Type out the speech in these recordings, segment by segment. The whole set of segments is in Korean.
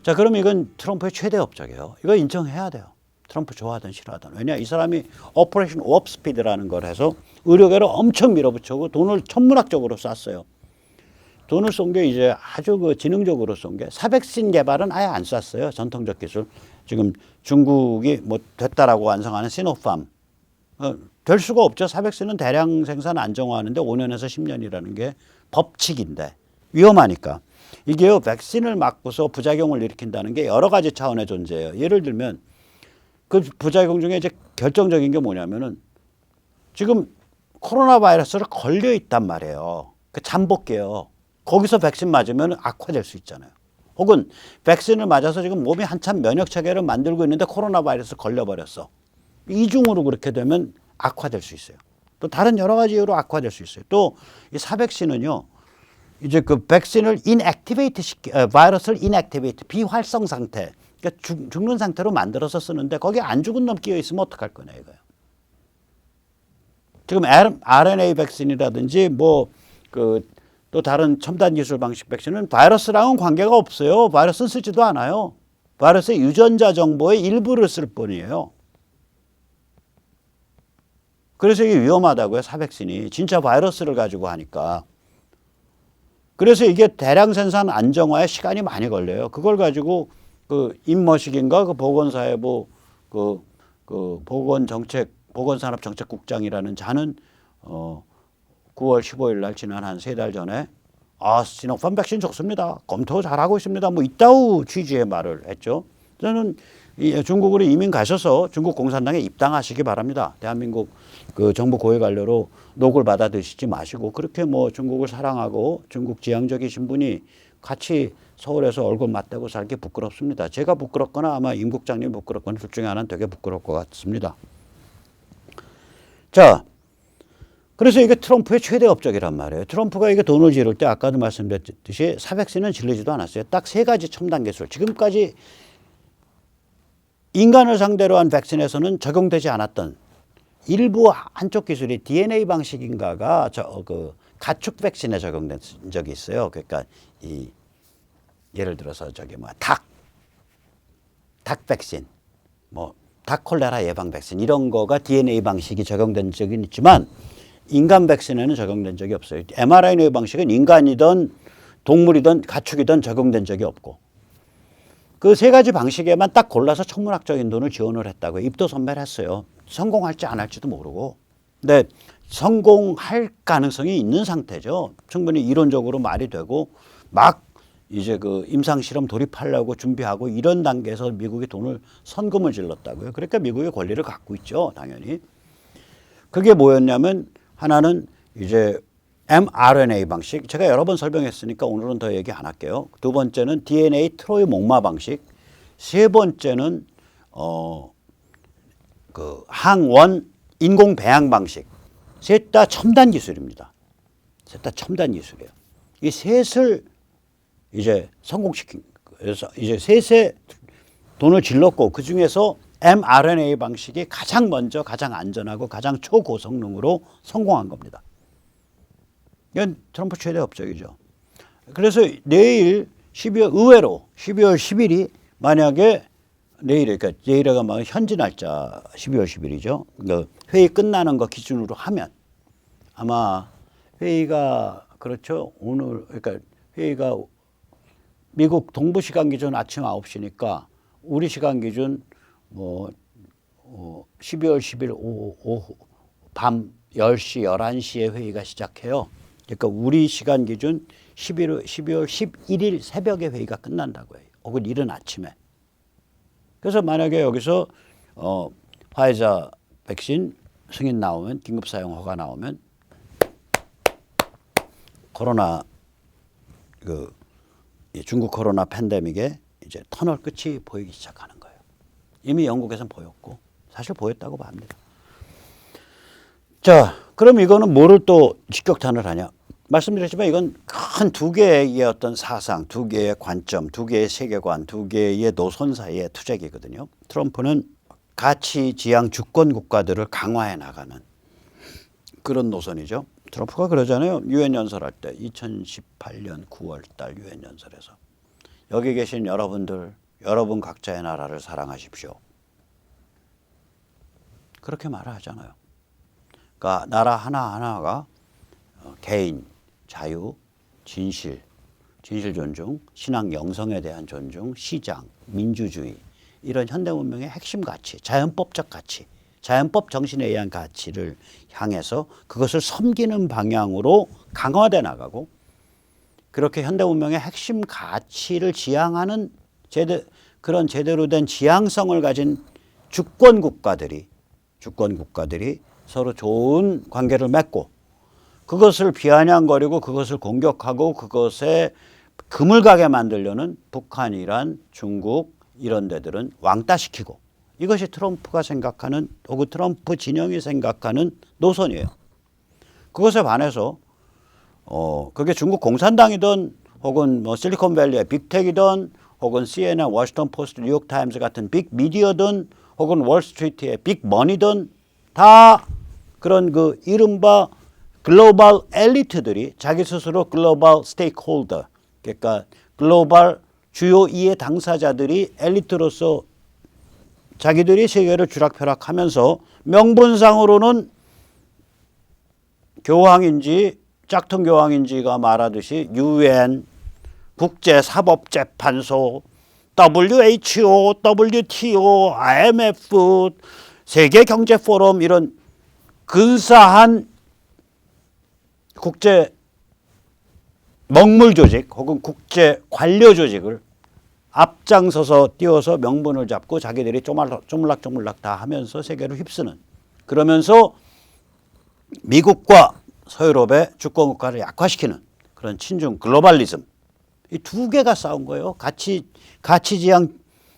자, 그럼 이건 트럼프의 최대 업적이에요. 이거 인정해야 돼요. 트럼프 좋아하든 싫어하든. 왜냐, 이 사람이 오퍼레이션 워프 스피드라는 걸 해서 의료계를 엄청 밀어붙이고 돈을 천문학적으로 쐈어요. 돈을 쏜 게 이제 아주 그 지능적으로 쏜 게 사백신 개발은 아예 안 쐈어요. 전통적 기술. 지금 중국이 뭐 됐다라고 완성하는 시노팜. 될 수가 없죠. 사백신은 대량 생산 안정화하는데 5년에서 10년이라는 게 법칙인데 위험하니까. 이게요, 백신을 맞고서 부작용을 일으킨다는 게 여러 가지 차원의 존재예요. 예를 들면 그 부작용 중에 이제 결정적인 게 뭐냐면은 지금 코로나 바이러스를 걸려 있단 말이에요. 그 잠복기예요. 거기서 백신 맞으면 악화될 수 있잖아요. 혹은 백신을 맞아서 지금 몸이 한참 면역 체계를 만들고 있는데 코로나 바이러스 걸려버렸어. 이중으로 그렇게 되면 악화될 수 있어요. 또 다른 여러 가지 이유로 악화될 수 있어요. 또 이 사백신은요, 이제 그 백신을 바이러스를 인액티베이트, 비활성 상태, 그러니까 죽는 상태로 만들어서 쓰는데 거기에 안 죽은 놈 끼어 있으면 어떡할 거냐 이거예요. 지금 RNA 백신이라든지 뭐 그 또 다른 첨단 기술 방식 백신은 바이러스랑은 관계가 없어요. 바이러스는 쓰지도 않아요. 바이러스의 유전자 정보의 일부를 쓸 뿐이에요. 그래서 이게 위험하다고요, 사백신이. 진짜 바이러스를 가지고 하니까. 그래서 이게 대량 생산 안정화에 시간이 많이 걸려요. 그걸 가지고 그 임머식인가 그 보건사회부 그 보건산업정책국장이라는 자는 9월 15일 날 지난 한 3달 전에 시노팜 백신 좋습니다. 검토 잘하고 있습니다. 뭐 이따우 취지의 말을 했죠. 저는 중국으로 이민 가셔서 중국 공산당에 입당하시기 바랍니다. 대한민국 그 정부 고위 관료로 녹을 받아 드시지 마시고 그렇게 뭐 중국을 사랑하고 중국 지향적이신 분이 같이 서울에서 얼굴 맞대고 살기 부끄럽습니다. 제가 부끄럽거나 아마 임 국장님 부끄럽거나 둘 중에 하나는 되게 부끄러울 것 같습니다. 자, 그래서 이게 트럼프의 최대 업적이란 말이에요. 트럼프가 이게 돈을 지를 때 아까도 말씀드렸듯이 사백신은 질리지도 않았어요. 딱 3가지 첨단 기술. 지금까지 인간을 상대로 한 백신에서는 적용되지 않았던 일부 한쪽 기술이 DNA 방식인가가 가축 백신에 적용된 적이 있어요. 그러니까 예를 들어서 닭 백신, 뭐 닭 콜레라 예방 백신 이런 거가 DNA 방식이 적용된 적은 있지만 인간 백신에는 적용된 적이 없어요. mRNA 방식은 인간이든 동물이든 가축이든 적용된 적이 없고 그 3가지 방식에만 딱 골라서 천문학적인 돈을 지원을 했다고요. 입도 선별했어요. 성공할지 안 할지도 모르고. 근데 성공할 가능성이 있는 상태죠. 충분히 이론적으로 말이 되고 막 이제 그 임상실험 돌입하려고 준비하고 이런 단계에서 미국이 돈을 선금을 질렀다고요. 그러니까 미국의 권리를 갖고 있죠. 당연히. 그게 뭐였냐면 하나는 이제 mRNA 방식. 제가 여러 번 설명했으니까 오늘은 더 얘기 안 할게요. 2번째는 DNA 트로이 목마 방식. 3번째는 그 항원 인공 배양 방식. 셋 다 첨단 기술입니다. 셋 다 첨단 기술이에요. 이 셋을 이제 성공시킨 그래서 이제 셋에 돈을 질렀고 그 중에서 mRNA 방식이 가장 먼저 가장 안전하고 가장 초고성능으로 성공한 겁니다. 이건 트럼프 최대 업적이죠. 그래서 내일 의외로 12월 10일이 만약에 내일가 막 현지 날짜 12월 10일이죠. 그러니까 회의 끝나는 거 기준으로 하면 아마 회의가 그렇죠. 오늘 그러니까 회의가 미국 동부 시간 기준 아침 9시니까 우리 시간 기준 뭐 12월 10일 오후 밤 10시 11시에 회의가 시작해요. 그러니까 우리 시간 기준 12월 11일 새벽에 회의가 끝난다고 해요. 혹은 이른 아침에. 그래서 만약에 여기서 화이자 백신 승인 나오면 긴급 사용 허가 나오면 코로나 중국 코로나 팬데믹에 이제 터널 끝이 보이기 시작하는 거예요. 이미 영국에서는 보였고 사실 보였다고 봅니다. 자, 그럼 이거는 뭐를 또 직격탄을 하냐? 말씀드렸지만 이건 큰 2개의 어떤 사상, 2개의 관점, 2개의 세계관, 2개의 노선 사이의 투쟁이거든요. 트럼프는 가치, 지향, 주권 국가들을 강화해 나가는 그런 노선이죠. 트럼프가 그러잖아요. 유엔 연설할 때 2018년 9월 달 유엔 연설에서 여기 계신 여러분들, 여러분 각자의 나라를 사랑하십시오. 그렇게 말을 하잖아요. 그러니까 나라 하나하나가 개인, 자유, 진실 존중, 신앙 영성에 대한 존중, 시장, 민주주의 이런 현대 문명의 핵심 가치, 자연법적 가치, 자연법 정신에 의한 가치를 향해서 그것을 섬기는 방향으로 강화돼 나가고 그렇게 현대 문명의 핵심 가치를 지향하는 그런 제대로 된 지향성을 가진 주권 국가들이 서로 좋은 관계를 맺고 그것을 비아냥거리고 그것을 공격하고 그것에 금을 가게 만들려는 북한, 이란, 중국 이런 데들은 왕따시키고 이것이 트럼프가 생각하는 혹은 트럼프 진영이 생각하는 노선이에요. 그것에 반해서 그게 중국 공산당이든 혹은 뭐 실리콘밸리의 빅텍이든 혹은 CNN, 워싱턴 포스트, 뉴욕 타임즈 같은 빅 미디어든 혹은 월스트리트의 빅 머니든 다 그런 그 이른바 글로벌 엘리트들이 자기 스스로 글로벌 스테이크홀더 그러니까 글로벌 주요 이해 당사자들이 엘리트로서 자기들이 세계를 쥐락펴락하면서 명분상으로는 교황인지 짝퉁 교황인지가 말하듯이 UN, 국제사법재판소, WHO, WTO, IMF, 세계경제포럼 이런 근사한 국제 먹물 조직 혹은 국제 관료 조직을 앞장서서 띄워서 명분을 잡고 자기들이 쪼물락쪼물락 다 하면서 세계를 휩쓰는 그러면서 미국과 서유럽의 주권국가를 약화시키는 그런 친중 글로벌리즘 이 두 개가 싸운 거예요. 가치지향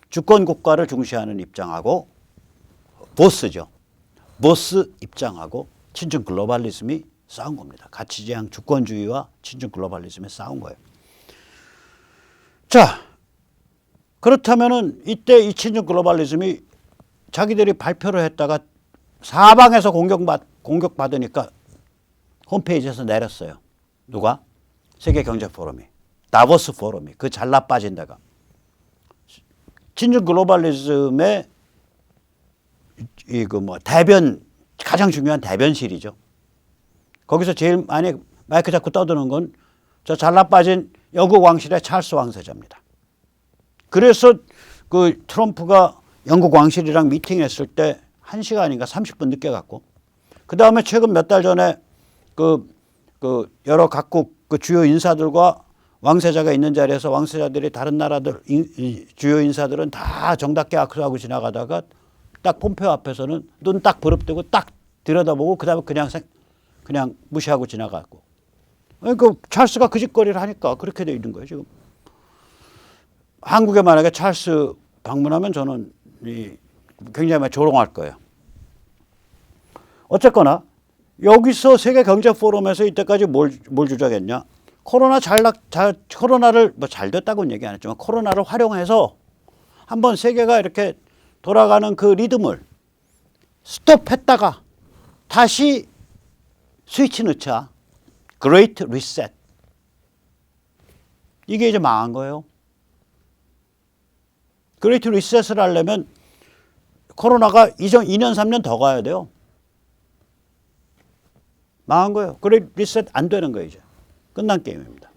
주권국가를 중시하는 입장하고 보스죠. 보스 입장하고 친중 글로벌리즘이 싸운 겁니다. 가치지향 주권주의와 친중 글로벌리즘이 싸운 거예요. 자, 그렇다면은 이때 이 친중 글로벌리즘이 자기들이 발표를 했다가 사방에서 공격받으니까 홈페이지에서 내렸어요. 누가? 세계경제포럼이, 다보스 포럼이 그 잘나 빠진 데가 친중 글로벌리즘의 대변 가장 중요한 대변실이죠. 거기서 제일 많이 마이크 잡고 떠드는 건 저 잘나 빠진 영국 왕실의 찰스 왕세자입니다. 그래서 그 트럼프가 영국 왕실이랑 미팅했을 때 1시간인가 30분 늦게 갔고 그 다음에 최근 몇 달 전에 그 여러 각국 그 주요 인사들과 왕세자가 있는 자리에서 왕세자들이 다른 나라들 주요 인사들은 다 정답게 악수하고 지나가다가 딱 폼페오 앞에서는 눈 딱 부릅뜨고 딱 들여다보고 그다음에 그냥 무시하고 지나갔고 그러니까 찰스가 그 짓거리를 하니까 그렇게 돼 있는 거예요 지금. 한국에 만약에 찰스 방문하면 저는 굉장히 조롱할 거예요. 어쨌거나 여기서 세계경제포럼에서 이때까지 뭘 주장했냐. 코로나를 뭐 잘 됐다고는 얘기 안 했지만 코로나를 활용해서 한번 세계가 이렇게 돌아가는 그 리듬을 스톱했다가 다시 스위치 넣자. 그레이트 리셋. 이게 이제 망한 거예요. 그레이트 리셋을 하려면 코로나가 2년 3년 더 가야 돼요. 망한 거예요. 그레이트 리셋 안 되는 거예요. 이제 끝난 게임입니다.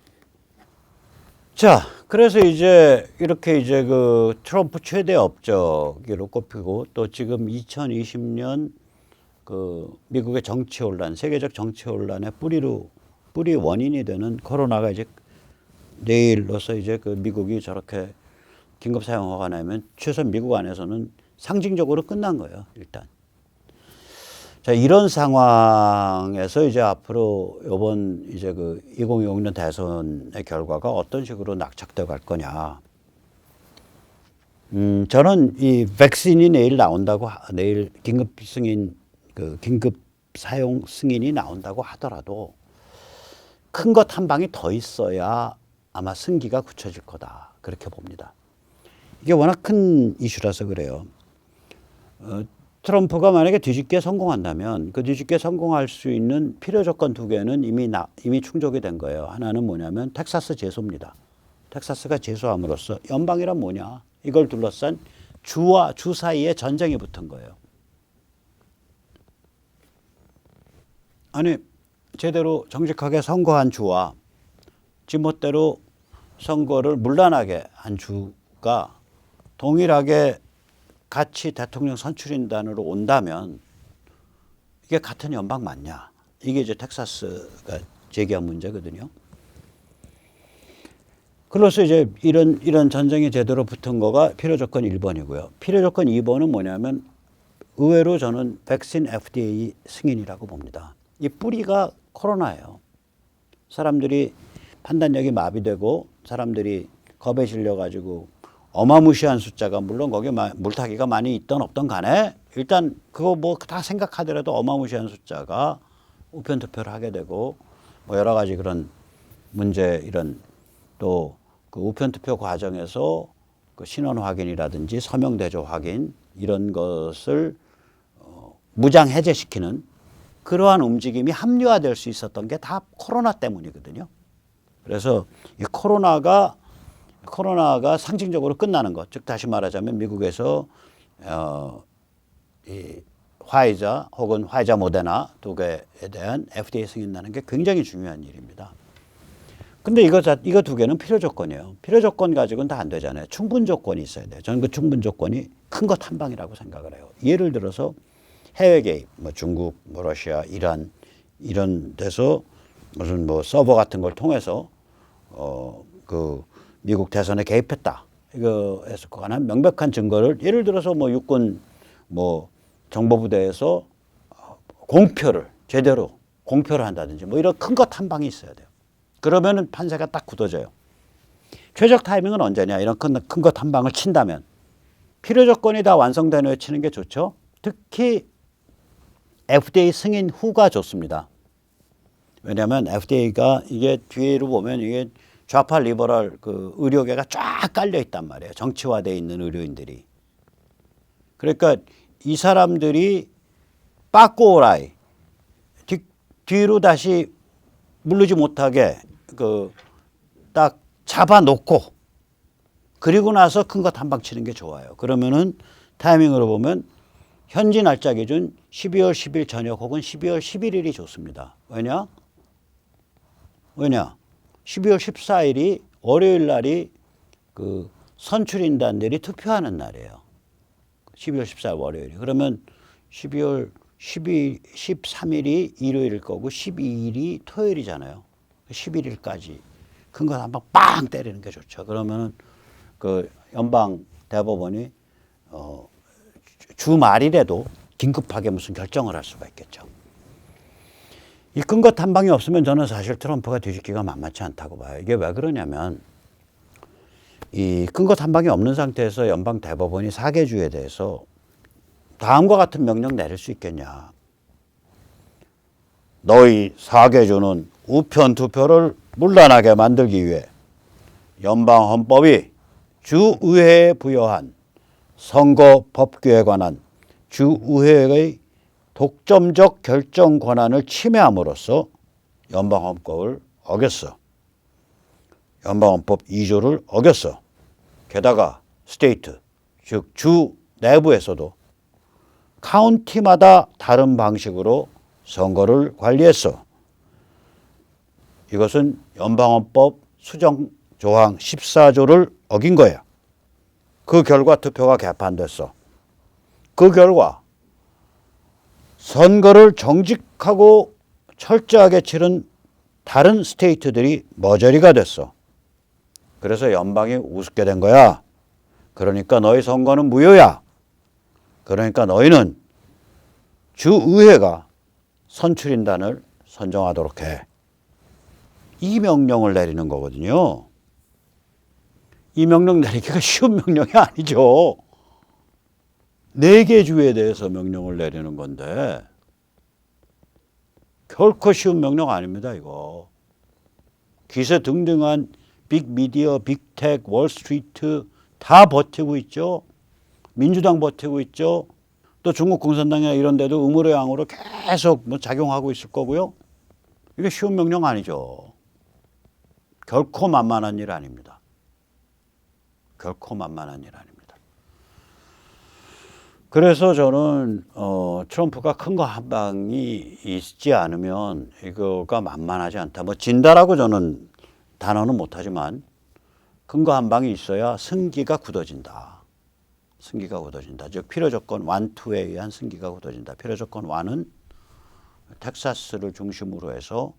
자, 그래서 이제 이렇게 이제 그 트럼프 최대 업적으로 꼽히고 또 지금 2020년 그 미국의 정치 혼란, 세계적 정치 혼란의 뿌리 원인이 되는 코로나가 이제 내일로서 이제 그 미국이 저렇게 긴급 사용허가 내면 최소한 미국 안에서는 상징적으로 끝난 거예요, 일단. 자, 이런 상황에서 이제 앞으로 이번 이제 그 2026년 대선의 결과가 어떤 식으로 낙착돼 갈 거냐. 저는 이 백신이 내일 긴급 사용 승인이 나온다고 하더라도 큰 것 한 방이 더 있어야 아마 승기가 굳혀질 거다. 그렇게 봅니다. 이게 워낙 큰 이슈라서 그래요. 트럼프가 만약에 뒤집기에 성공한다면 그 뒤집기에 성공할 수 있는 필요 조건 두 개는 이미 충족이 된 거예요. 하나는 뭐냐면 텍사스 제소입니다. 텍사스가 제소함으로써 연방이란 뭐냐? 이걸 둘러싼 주와 주 사이에 전쟁이 붙은 거예요. 아니 제대로 정직하게 선거한 주와 지멋대로 선거를 문란하게 한 주가 동일하게 같이 대통령 선출인단으로 온다면 이게 같은 연방 맞냐? 이게 이제 텍사스가 제기한 문제거든요. 그래서 이제 이런 전쟁이 제대로 붙은 거가 필요조건 1번이고요. 필요조건 2번은 뭐냐면 의외로 저는 백신 FDA 승인이라고 봅니다. 이 뿌리가 코로나예요. 사람들이 판단력이 마비되고 사람들이 겁에 질려가지고 어마무시한 숫자가 물론 거기에 물타기가 많이 있던 없던 간에 일단 그거 뭐 다 생각하더라도 어마무시한 숫자가 우편 투표를 하게 되고 뭐 여러 가지 그런 문제 이런 또 그 우편 투표 과정에서 그 신원 확인이라든지 서명 대조 확인 이런 것을 무장 해제시키는 그러한 움직임이 합리화될 수 있었던 게 다 코로나 때문이거든요. 그래서 이 코로나가 상징적으로 끝나는 것, 즉 다시 말하자면 미국에서 이 화이자 혹은 화이자 모데나 두 개에 대한 FDA 승인 나는 게 굉장히 중요한 일입니다. 근데 이거 두 개는 필요 조건이에요. 필요 조건 가지고는 다 안 되잖아요. 충분 조건이 있어야 돼요. 저는 그 충분 조건이 큰 것 한 방이라고 생각을 해요. 예를 들어서 해외 개입, 뭐 중국, 뭐 러시아, 이란 이런 데서 무슨 뭐 서버 같은 걸 통해서 그 미국 대선에 개입했다. 이거에서 관한 명백한 증거를 예를 들어서 뭐 육군 뭐 정보부대에서 공표를 제대로 공표를 한다든지 뭐 이런 큰 것 한 방이 있어야 돼요. 그러면은 판세가 딱 굳어져요. 최적 타이밍은 언제냐? 이런 큰 것 한 방을 친다면 필요 조건이 다 완성된 후에 치는 게 좋죠. 특히 FDA 승인 후가 좋습니다. 왜냐하면 FDA가 이게 뒤로 보면 이게 좌파 리버럴 그 의료계가 쫙 깔려 있단 말이에요. 정치화되어 있는 의료인들이. 그러니까 이 사람들이 빠꼬라이 뒤로 다시 물르지 못하게 그 딱 잡아놓고 그리고 나서 큰 것 한 방 치는 게 좋아요. 그러면은 타이밍으로 보면 현지 날짜 기준 12월 10일 저녁 혹은 12월 11일이 좋습니다. 왜냐? 12월 14일이 월요일 날이 그 선출인단들이 투표하는 날이에요. 12월 14일 월요일이. 그러면 12월 13일이 일요일일 거고 12일이 토요일이잖아요. 11일까지 큰 거 한 방 빵 때리는 게 좋죠. 그러면은 그 연방 대법원이 주말이라도 긴급하게 무슨 결정을 할 수가 있겠죠. 이 큰 것 한 방이 없으면 저는 사실 트럼프가 뒤집기가 만만치 않다고 봐요. 이게 왜 그러냐면 이 큰 것 한 방이 없는 상태에서 연방 대법원이 사개주에 대해서 다음과 같은 명령 내릴 수 있겠냐. 너희 사개주는 우편 투표를 문란하게 만들기 위해 연방 헌법이 주의회에 부여한 선거 법규에 관한 주의회의 독점적 결정 권한을 침해함으로써 연방헌법을 어겼어. 연방헌법 2조를 어겼어. 게다가 스테이트, 즉 주 내부에서도 카운티마다 다른 방식으로 선거를 관리했어. 이것은 연방헌법 수정 조항 14조를 어긴 거야. 그 결과 투표가 개판됐어. 그 결과 선거를 정직하고 철저하게 치른 다른 스테이트들이 머저리가 됐어. 그래서 연방이 우습게 된 거야. 그러니까 너희 선거는 무효야. 그러니까 너희는 주의회가 선출인단을 선정하도록 해. 이 명령을 내리는 거거든요. 이 명령 내리기가 쉬운 명령이 아니죠. 4개 주에 대해서 명령을 내리는 건데 결코 쉬운 명령 아닙니다. 이거. 기세 등등한 빅미디어, 빅텍, 월스트리트 다 버티고 있죠. 민주당 버티고 있죠. 또 중국 공산당이나 이런 데도 음으로 양으로 계속 뭐 작용하고 있을 거고요. 이게 쉬운 명령 아니죠. 결코 만만한 일 아닙니다. 결코 만만한 일 아닙니다. 그래서 저는 트럼프가 큰 거 한 방이 있지 않으면 이거가 만만하지 않다. 뭐 진다라고 저는 단어는 못하지만 큰 거 한 방이 있어야 승기가 굳어진다. 승기가 굳어진다. 즉 필요 조건 1, 2에 의한 승기가 굳어진다. 필요 조건 1은 텍사스를 중심으로 해서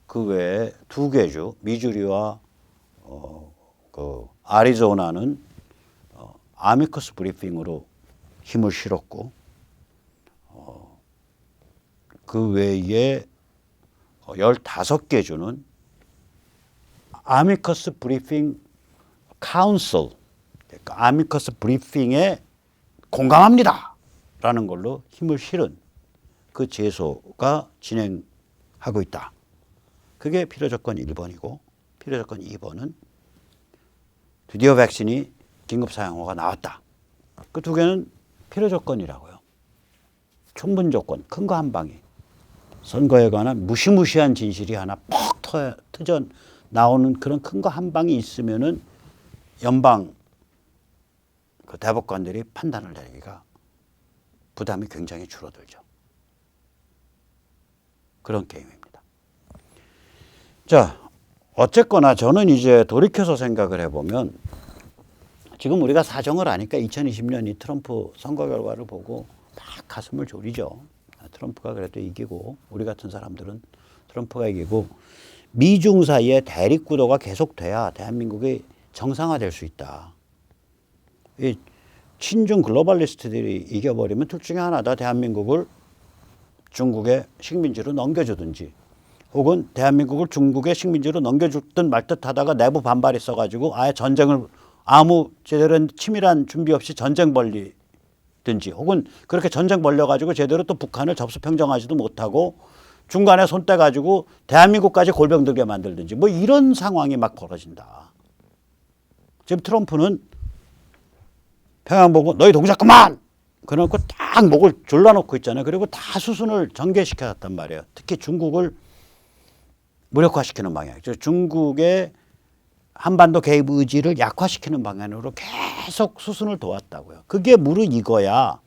그 외에 2개 주 미주리와 그 아리조나는 아미커스 브리핑으로 힘을 실었고 그 외에 15개 주는 아미커스 브리핑 카운슬, 그러니까 아미커스 브리핑에 공감합니다 라는 걸로 힘을 실은 그 제소가 진행하고 있다. 그게 필요 조건 1번이고 필요 조건 2번은 드디어 백신이 긴급 사용허가 나왔다. 그 두 개는 필요 조건이라고요. 충분 조건, 큰 거 한 방이. 선거에 관한 무시무시한 진실이 하나 퍽 터져 나오는 그런 큰 거 한 방이 있으면은 연방 그 대법관들이 판단을 내리기가 부담이 굉장히 줄어들죠. 그런 게임입니다. 자, 어쨌거나 저는 이제 돌이켜서 생각을 해보면 지금 우리가 사정을 아니까 2020년 이 트럼프 선거 결과를 보고 막 가슴을 졸이죠. 트럼프가 그래도 이기고 우리 같은 사람들은 트럼프가 이기고 미중 사이의 대립 구도가 계속돼야 대한민국이 정상화될 수 있다. 이 친중 글로벌리스트들이 이겨버리면 둘 중에 하나다. 대한민국을 중국의 식민지로 넘겨주든지 혹은 대한민국을 중국의 식민지로 넘겨주든 말듯 하다가 내부 반발이 있어가지고 아예 전쟁을 아무 제대로 치밀한 준비 없이 전쟁 벌리든지 혹은 그렇게 전쟁 벌려가지고 제대로 또 북한을 접수평정하지도 못하고 중간에 손 떼가지고 대한민국까지 골병들게 만들든지 뭐 이런 상황이 막 벌어진다. 지금 트럼프는 평양 보고 너희 동작 그만! 그래놓고 딱 목을 졸라놓고 있잖아요. 그리고 다 수순을 전개시켰단 말이에요. 특히 중국을 무력화시키는 방향. 중국의 한반도 개입 의지를 약화시키는 방향으로 계속 수순을 도왔다고요. 그게 무르익어야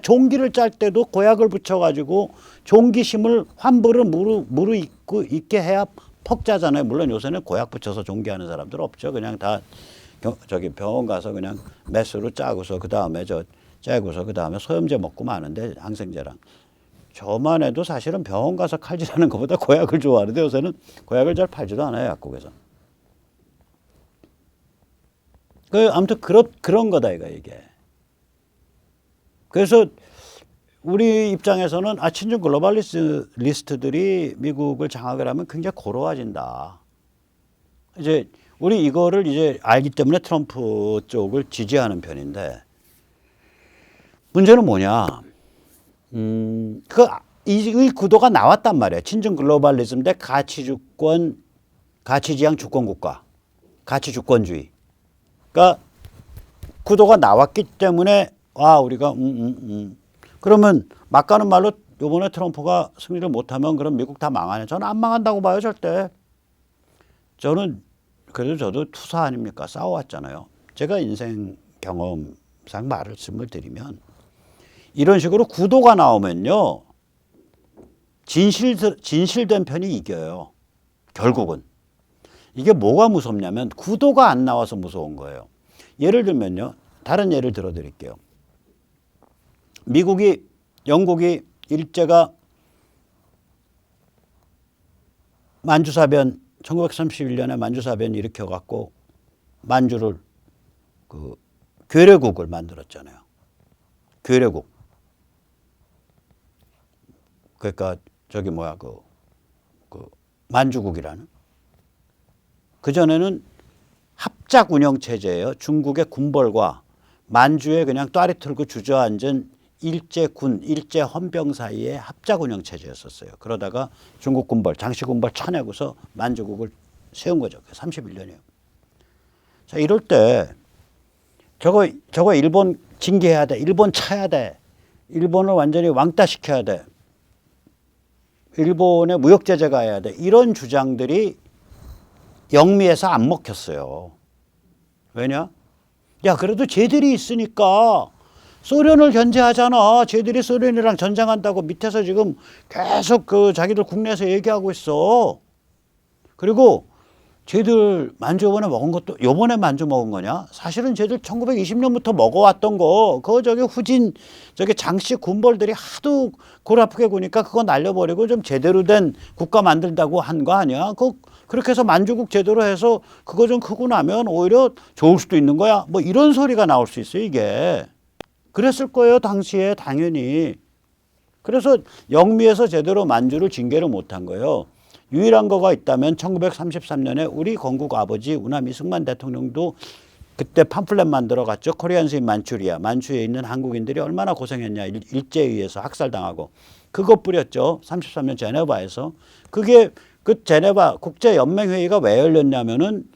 종기를 짤 때도 고약을 붙여가지고 종기심을 환불을 무르익고 있게 해야 퍽 짜잖아요. 물론 요새는 고약 붙여서 종기하는 사람들 없죠. 그냥 다 저기 병원 가서 그냥 메스로 짜고서 그 다음에 째고서 그 다음에 소염제 먹고 마는데 항생제랑. 저만 해도 사실은 병원 가서 칼질하는 것보다 고약을 좋아하는데 요새는 고약을 잘 팔지도 않아요. 약국에서. 아무튼 그런 거다 이게. 그래서 우리 입장에서는 친중 글로벌리스트들이 미국을 장악을 하면 굉장히 고로워진다. 이제 우리 이거를 이제 알기 때문에 트럼프 쪽을 지지하는 편인데 문제는 뭐냐? 이 구도가 나왔단 말이에요. 친중 글로벌리즘 대 가치주권, 가치지향 주권국가, 가치주권주의. 그러니까 구도가 나왔기 때문에 우리가 그러면 막 가는 말로 이번에 트럼프가 승리를 못하면 그럼 미국 다 망하냐? 저는 안 망한다고 봐요, 절대. 그래도 저도 투사 아닙니까? 싸워왔잖아요. 제가 인생 경험상 말씀을 드리면 이런 식으로 구도가 나오면요. 진실된 편이 이겨요. 결국은. 이게 뭐가 무섭냐면 구도가 안 나와서 무서운 거예요. 예를 들면요. 다른 예를 들어 드릴게요. 영국이 일제가 만주사변 1931년에 만주사변 일으켜갖고 만주를 괴뢰국을 만들었잖아요. 괴뢰국. 그러니까 만주국이라는. 그전에는 합작 운영 체제예요. 중국의 군벌과 만주에 그냥 따리 틀고 주저앉은 일제군, 일제헌병 사이의 합작 운영 체제였었어요. 그러다가 중국 군벌, 장씨 군벌 쳐내고서 만주국을 세운 거죠. 31년이에요. 자, 이럴 때 저거 일본 징계해야 돼. 일본 차야 돼. 일본을 완전히 왕따시켜야 돼. 일본에 무역 제재가 해야 돼. 이런 주장들이 영미에서 안 먹혔어요. 왜냐? 야, 그래도 쟤들이 있으니까 소련을 견제하잖아. 쟤들이 소련이랑 전쟁한다고 밑에서 지금 계속 그 자기들 국내에서 얘기하고 있어. 그리고 쟤들 만주 요번에 먹은 것도 요번에 만주 먹은 거냐? 사실은 쟤들 1920년부터 먹어왔던 거. 그거 저기 후진 저기 장씨 군벌들이 하도 골 아프게 구니까 그거 날려버리고 좀 제대로 된 국가 만들다고 한 거 아니야? 그렇게 해서 만주국 제대로 해서 그거 좀 크고 나면 오히려 좋을 수도 있는 거야. 뭐 이런 소리가 나올 수 있어요, 이게. 그랬을 거예요, 당시에 당연히. 그래서 영미에서 제대로 만주를 징계를 못한 거예요. 유일한 거가 있다면 1933년에 우리 건국 아버지 우남 이승만 대통령도 그때 팜플렛 만들어 갔죠. 코리안스 인 만추리아. 만추에 있는 한국인들이 얼마나 고생했냐. 일제에 의해서 학살당하고. 그거 뿌렸죠. 33년 제네바에서. 그게 그 제네바 국제연맹회의가 왜 열렸냐면은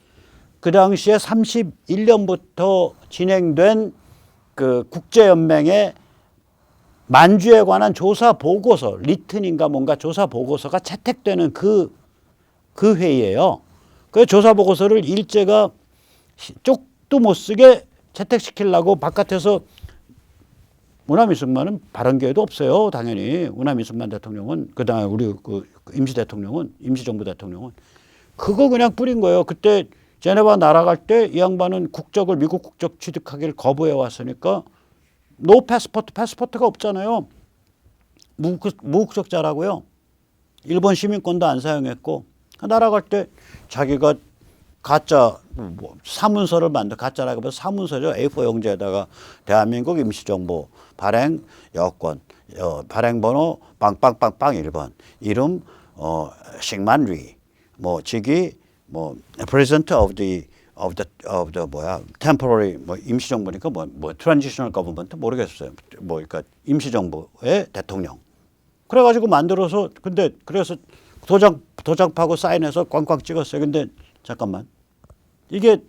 그 당시에 31년부터 진행된 그 국제연맹의 만주에 관한 조사 보고서, 리튼인가 뭔가 조사 보고서가 채택되는 그 회의예요. 그 조사 보고서를 일제가 쪽도 못 쓰게 채택시키려고 바깥에서 우남 이승만은 발언 기회도 없어요. 당연히 우남 이승만 대통령은 그다음에 우리 그 임시 대통령은 임시정부 대통령은 그거 그냥 뿌린 거예요. 그때 제네바 날아갈 때 이 양반은 국적을 미국 국적 취득하기를 거부해 왔으니까 노 패스포트가 없잖아요. 무국적자라고요. 일본 시민권도 안 사용했고 날아갈 때 자기가 가짜 사문서를 가짜라고 사문서죠. A4 용지에다가 대한민국 임시정부 발행 여권 발행번호 빵빵빵빵 1번 이름 싱만리 뭐 직위 뭐 president of the 뭐야 temporary 뭐 임시정부니까 뭐 transitional government 모르겠어요. 뭐 그러니까 임시정부의 대통령. 그래가지고 만들어서 근데 그래서 도장파고 사인해서 꽝꽝 찍었어요. 근데 잠깐만 이게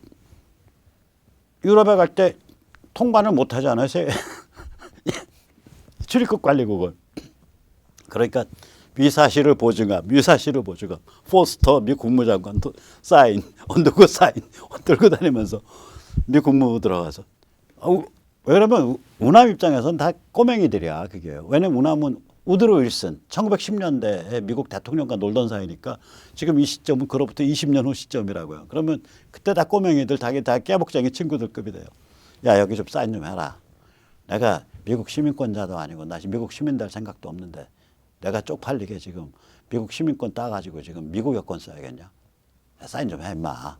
유럽에 갈 때 통관을 못 하잖아요. 출입국 관리국을. 그러니까 미사실을 보증함, 포스터 미 국무장관 사인, 언더고 사인 들고 다니면서 미 국무부 들어가서. 왜냐면 우남 입장에서는 다 꼬맹이들이야, 그게. 왜냐면 우남은 우드로 윌슨 1910년대에 미국 대통령과 놀던 사이니까 지금 이 시점은 그로부터 20년 후 시점이라고요. 그러면 그때 다 꼬맹이들 다 깨복쟁이 친구들급이 돼요. 야, 여기 좀 사인 좀 해라. 내가 미국 시민권자도 아니고 나 지금 미국 시민 될 생각도 없는데 내가 쪽팔리게 지금 미국 시민권 따가지고 지금 미국 여권 써야겠냐. 사인 좀 해, 임마.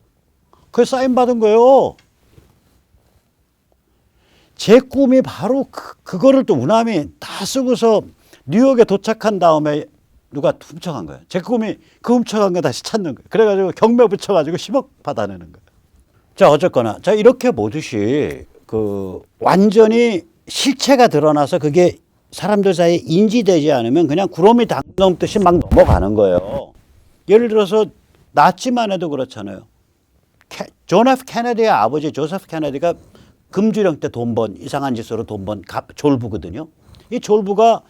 그 사인 받은 거예요. 제 꿈이 바로 그거를 또 우남이 다 쓰고서 뉴욕에 도착한 다음에 누가 훔쳐간 거예요. 제 꿈이 그 훔쳐간 거 다시 찾는 거예요. 그래가지고 경매 붙여가지고 10억 받아내는 거예요. 자, 어쨌거나. 자, 이렇게 보듯이 완전히 실체가 드러나서 그게 사람들 사이에 인지되지 않으면 그냥 구름이 당 넘듯이 막 넘어가는 거예요. 예를 들어서 나치만 해도 그렇잖아요. 존 F 케네디의 아버지 조세프 케네디가 금주령 때 돈 번 이상한 짓으로 돈 번 졸부거든요. 이 졸부가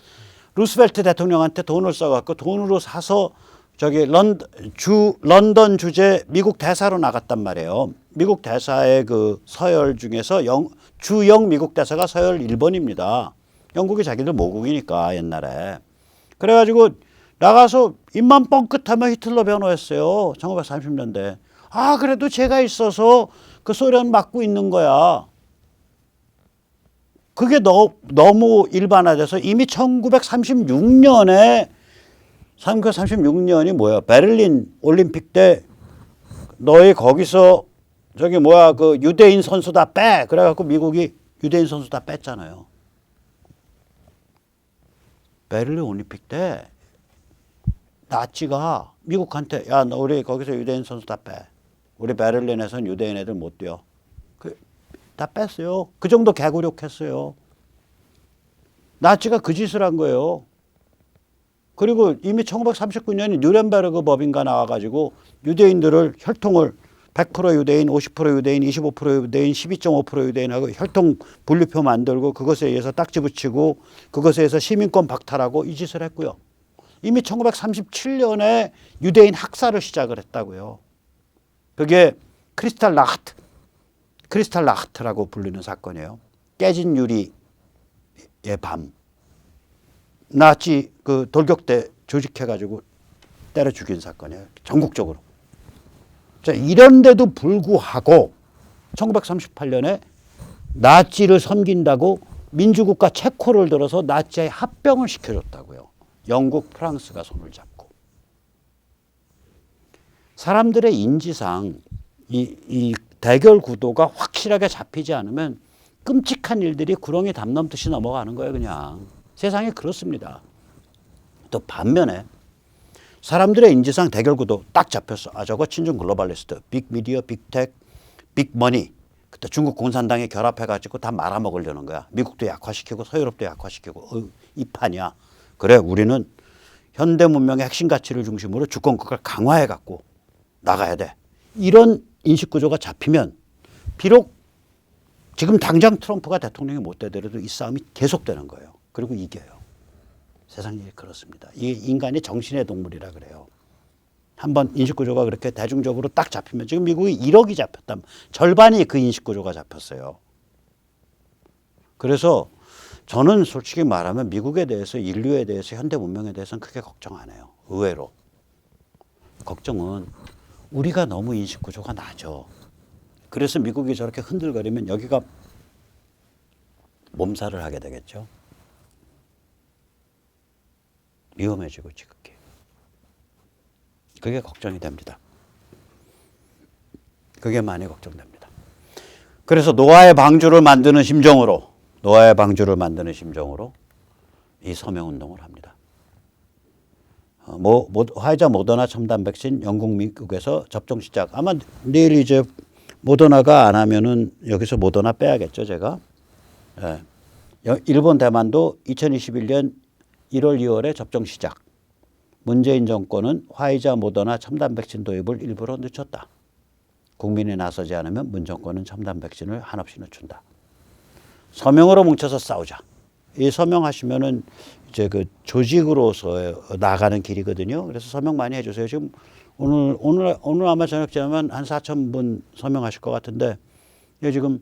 루스벨트 대통령한테 돈을 써갖고 돈으로 사서 저기 런던 주재 미국 대사로 나갔단 말이에요. 미국 대사의 그 서열 중에서 주영 미국 대사가 서열 1번입니다. 영국이 자기들 모국이니까 옛날에. 그래가지고 나가서 입만 뻥끗하면 히틀러 변호했어요. 1930년대. 아, 그래도 제가 있어서 그 소련 막고 있는 거야. 그게 너무 일반화돼서 이미 1936년에 1936년이 뭐야? 베를린 올림픽 때 너희 거기서 저기 뭐야 그 유대인 선수 다 빼. 그래갖고 미국이 유대인 선수 다 뺐잖아요. 베를린 올림픽 때 나치가 미국한테 야, 너 우리 거기서 유대인 선수 다 빼. 우리 베를린에선 유대인 애들 못 뛰어. 다 뺐어요. 그 정도 개구력했어요. 나치가 그 짓을 한 거예요. 그리고 이미 1939년에 뉴렌베르그 법인가 나와가지고 유대인들을 혈통을 100% 유대인, 50% 유대인, 25% 유대인, 12.5% 유대인하고 혈통 분류표 만들고 그것에 의해서 딱지 붙이고 그것에 의해서 시민권 박탈하고 이 짓을 했고요. 이미 1937년에 유대인 학살을 시작을 했다고요. 그게 크리스탈 나하트. 크리스탈라흐트라고 불리는 사건이에요. 깨진 유리의 밤. 나치 그 돌격대 조직해가지고 때려 죽인 사건이에요. 전국적으로. 자, 이런데도 불구하고 1938년에 나치를 섬긴다고 민주국가 체코를 들어서 나치에 합병을 시켜줬다고요. 영국, 프랑스가 손을 잡고. 사람들의 인지상 이 대결 구도가 확실하게 잡히지 않으면 끔찍한 일들이 구렁이 담 넘듯이 넘어가는 거예요. 그냥. 세상이 그렇습니다. 또 반면에 사람들의 인지상 대결 구도 딱 잡혔어. 아, 저거 친중 글로벌리스트, 빅미디어, 빅텍, 빅머니. 그때 중국 공산당이 결합해가지고 다 말아먹으려는 거야. 미국도 약화시키고 서유럽도 약화시키고 이 판이야. 그래, 우리는 현대 문명의 핵심 가치를 중심으로 주권국가를 강화해갖고 나가야 돼. 이런 인식구조가 잡히면 비록 지금 당장 트럼프가 대통령이 못 되더라도 이 싸움이 계속되는 거예요. 그리고 이겨요. 세상 일이 그렇습니다. 이 인간이 정신의 동물이라 그래요. 한번 인식구조가 그렇게 대중적으로 딱 잡히면 지금 미국이 1억이 잡혔다면 절반이 그 인식구조가 잡혔어요. 그래서 저는 솔직히 말하면 미국에 대해서 인류에 대해서 현대 문명에 대해서는 크게 걱정 안 해요. 의외로. 걱정은 우리가 너무 인식구조가 낮아. 그래서 미국이 저렇게 흔들거리면 여기가 몸살을 하게 되겠죠. 위험해지고 지극히. 그게 걱정이 됩니다. 그게 많이 걱정됩니다. 그래서 노아의 방주를 만드는 심정으로 이 서명운동을 합니다. 화이자 모더나 첨단 백신 영국 미국에서 접종 시작. 아마 내일 이제 모더나가 안 하면은 여기서 모더나 빼야겠죠, 제가. 예. 일본 대만도 2021년 1월 2월에 접종 시작. 문재인 정권은 화이자 모더나 첨단 백신 도입을 일부러 늦췄다. 국민이 나서지 않으면 문 정권은 첨단 백신을 한없이 늦춘다. 서명으로 뭉쳐서 싸우자. 이 서명하시면은 이제 그 조직으로서 나가는 길이거든요. 그래서 서명 많이 해주세요. 지금 오늘 아마 저녁쯤에만 한 4,000분 서명하실 것 같은데, 지금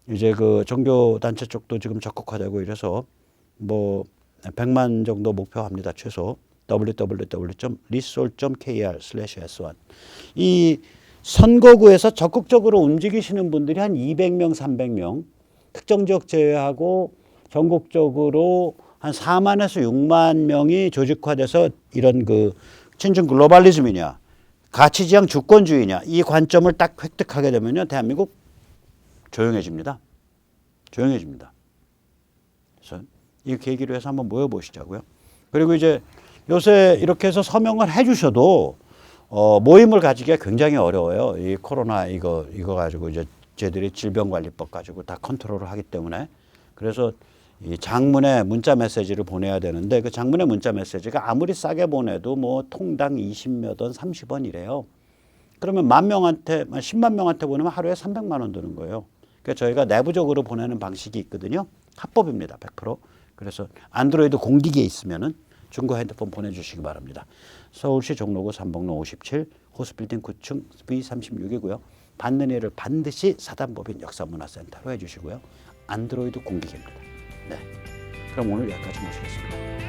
이제 그 종교 단체 쪽도 지금 적극화되고 이래서 뭐 100만 정도 목표합니다. 최소. www.risol.kr/s1. 이 선거구에서 적극적으로 움직이시는 분들이 한 200명, 300명, 특정 지역 제외하고 전국적으로 한 4만에서 6만 명이 조직화돼서 이런 그 친중 글로벌리즘이냐, 가치지향 주권주의냐, 이 관점을 딱 획득하게 되면요, 대한민국 조용해집니다. 조용해집니다. 그래서 이 계기로 해서 한번 모여보시자고요. 그리고 이제 요새 이렇게 해서 서명을 해주셔도 모임을 가지기가 굉장히 어려워요. 이 코로나 이거 가지고 이제 저희들이 질병관리법 가지고 다 컨트롤을 하기 때문에. 그래서 이 장문의 문자 메시지를 보내야 되는데 그 장문의 문자 메시지가 아무리 싸게 보내도 뭐 통당 20몇 원, 30원 이래요. 그러면 10만 명한테 보내면 하루에 300만 원 드는 거예요. 그러니까 저희가 내부적으로 보내는 방식이 있거든요. 합법입니다. 100%. 그래서 안드로이드 공기기에 있으면은 중고 핸드폰 보내주시기 바랍니다. 서울시 종로구 삼봉로 57 호수빌딩 9층 B36이고요. 받는 일을 반드시 사단법인 역사문화센터로 해주시고요. 안드로이드 공기기입니다. 네, 그럼 오늘 여기까지 모시겠습니다.